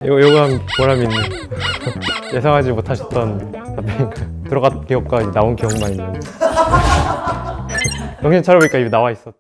요거 한 보람 있는 예상하지 못하셨던 답변인가요? 들어간 기억과 나온 기억만 있는 정신 차려보니까 이미 나와 있었.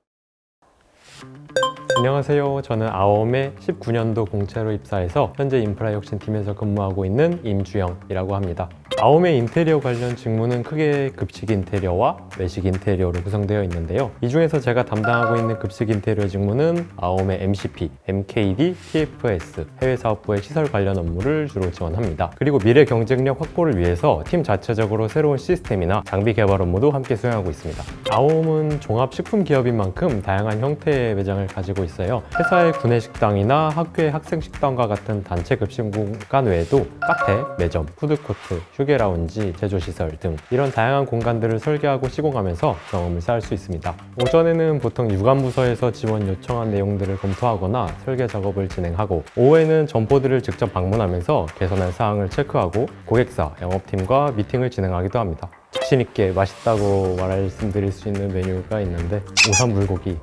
안녕하세요. 저는 아엄에 19년도 공채로 입사해서 현재 인프라 혁신팀에서 근무하고 있는 임주영이라고 합니다. 아엄의 인테리어 관련 직무는 크게 급식 인테리어와 외식 인테리어로 구성되어 있는데요. 이 중에서 제가 담당하고 있는 급식 인테리어 직무는 아엄의 MCP, MKD, TFS, 해외사업부의 시설 관련 업무를 주로 지원합니다. 그리고 미래 경쟁력 확보를 위해서 팀 자체적으로 새로운 시스템이나 장비 개발 업무도 함께 수행하고 있습니다. 아엄은 종합식품기업인 만큼 다양한 형태의 매장을 가지고 있어요. 회사의 구내식당이나 학교의 학생식당과 같은 단체 급식 공간 외에도 카페, 매점, 푸드코트, 휴게 라운지, 제조시설 등 이런 다양한 공간들을 설계하고 시공하면서 경험을 쌓을 수 있습니다. 오전에는 보통 유관부서에서 지원 요청한 내용들을 검토하거나 설계 작업을 진행하고, 오후에는 점포들을 직접 방문하면서 개선할 사항을 체크하고 고객사, 영업팀과 미팅을 진행하기도 합니다. 자신있게 맛있다고 말씀드릴 수 있는 메뉴가 있는데 오삼 불고기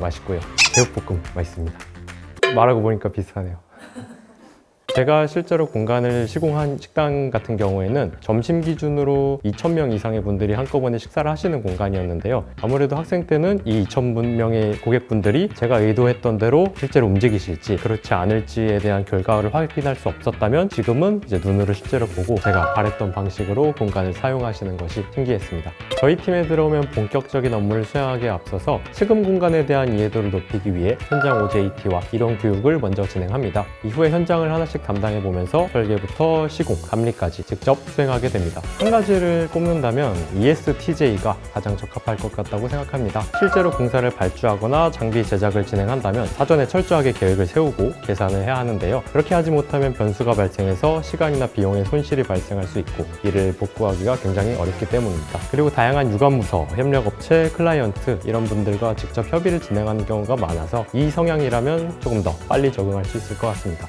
맛있고요, 제육볶음 맛있습니다. 말하고 보니까 비슷하네요. 제가 실제로 공간을 시공한 식당 같은 경우에는 점심 기준으로 2,000명 이상의 분들이 한꺼번에 식사를 하시는 공간이었는데요. 아무래도 학생 때는 이 2,000명의 고객분들이 제가 의도했던 대로 실제로 움직이실지 그렇지 않을지에 대한 결과를 확인할 수 없었다면, 지금은 이제 눈으로 실제로 보고 제가 바랬던 방식으로 공간을 사용하시는 것이 신기했습니다. 저희 팀에 들어오면 본격적인 업무를 수행하기에 앞서서 시금 공간에 대한 이해도를 높이기 위해 현장 OJT와 이론 교육을 먼저 진행합니다. 이후에 현장을 하나씩 담당해보면서 설계부터 시공, 감리까지 직접 수행하게 됩니다. 한 가지를 꼽는다면 ESTJ가 가장 적합할 것 같다고 생각합니다. 실제로 공사를 발주하거나 장비 제작을 진행한다면 사전에 철저하게 계획을 세우고 계산을 해야 하는데요. 그렇게 하지 못하면 변수가 발생해서 시간이나 비용의 손실이 발생할 수 있고 이를 복구하기가 굉장히 어렵기 때문입니다. 그리고 다양한 유관부서, 협력업체, 클라이언트 이런 분들과 직접 협의를 진행하는 경우가 많아서 이 성향이라면 조금 더 빨리 적응할 수 있을 것 같습니다.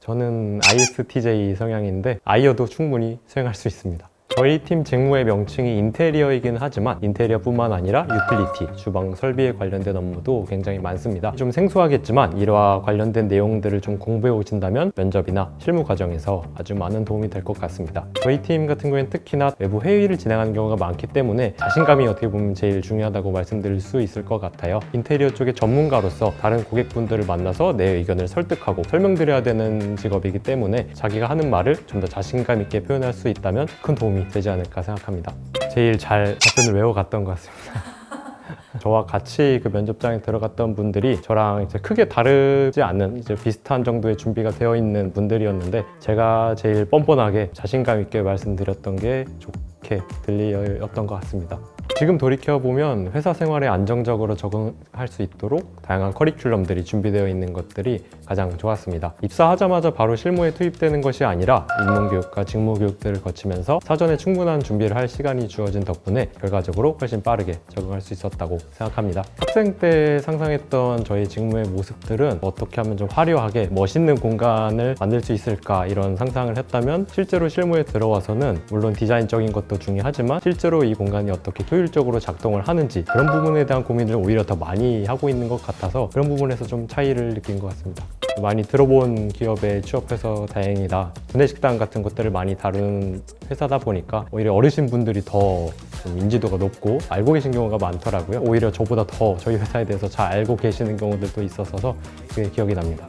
저는 ISTJ 성향인데 I여도 충분히 수행할 수 있습니다. 저희 팀 직무의 명칭이 인테리어이긴 하지만 인테리어뿐만 아니라 유틸리티, 주방 설비에 관련된 업무도 굉장히 많습니다. 좀 생소하겠지만 이와 관련된 내용들을 좀 공부해 오신다면 면접이나 실무 과정에서 아주 많은 도움이 될 것 같습니다. 저희 팀 같은 경우에는 특히나 외부 회의를 진행하는 경우가 많기 때문에 자신감이 어떻게 보면 제일 중요하다고 말씀드릴 수 있을 것 같아요. 인테리어 쪽의 전문가로서 다른 고객분들을 만나서 내 의견을 설득하고 설명드려야 되는 직업이기 때문에 자기가 하는 말을 좀 더 자신감 있게 표현할 수 있다면 큰 도움이 되지 않을까 생각합니다. 제일 잘 답변을 외워갔던 것 같습니다. 저와 같이 그 면접장에 들어갔던 분들이 저랑 이제 크게 다르지 않은 이제 비슷한 정도의 준비가 되어 있는 분들이었는데, 제가 제일 뻔뻔하게 자신감 있게 말씀드렸던 게 좋게 들렸던 것 같습니다. 지금 돌이켜보면 회사 생활에 안정적으로 적응할 수 있도록 다양한 커리큘럼들이 준비되어 있는 것들이 가장 좋았습니다. 입사하자마자 바로 실무에 투입되는 것이 아니라 입문교육과 직무교육들을 거치면서 사전에 충분한 준비를 할 시간이 주어진 덕분에 결과적으로 훨씬 빠르게 적응할 수 있었다고 생각합니다. 학생 때 상상했던 저의 직무의 모습들은 어떻게 하면 좀 화려하게 멋있는 공간을 만들 수 있을까 이런 상상을 했다면, 실제로 실무에 들어와서는 물론 디자인적인 것도 중요하지만 실제로 이 공간이 어떻게 효율적으로 작동을 하는지 그런 부분에 대한 고민을 오히려 더 많이 하고 있는 것 같아서 그런 부분에서 좀 차이를 느낀 것 같습니다. 많이 들어본 기업에 취업해서 다행이다. 구내식당 같은 것들을 많이 다루는 회사다 보니까 오히려 어르신분들이 더 좀 인지도가 높고 알고 계신 경우가 많더라고요. 오히려 저보다 더 저희 회사에 대해서 잘 알고 계시는 경우들도 있어서 그게 기억이 납니다.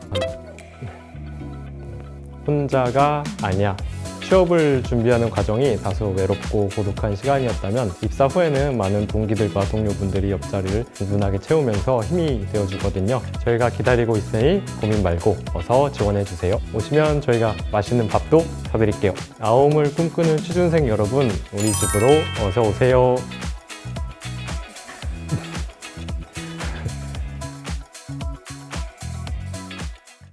혼자가 아니야. 취업을 준비하는 과정이 다소 외롭고 고독한 시간이었다면 입사 후에는 많은 동기들과 동료분들이 옆자리를 든든하게 채우면서 힘이 되어주거든요. 저희가 기다리고 있으니 고민 말고 어서 지원해주세요. 오시면 저희가 맛있는 밥도 사드릴게요. 아엄을 꿈꾸는 취준생 여러분, 우리 집으로 어서 오세요.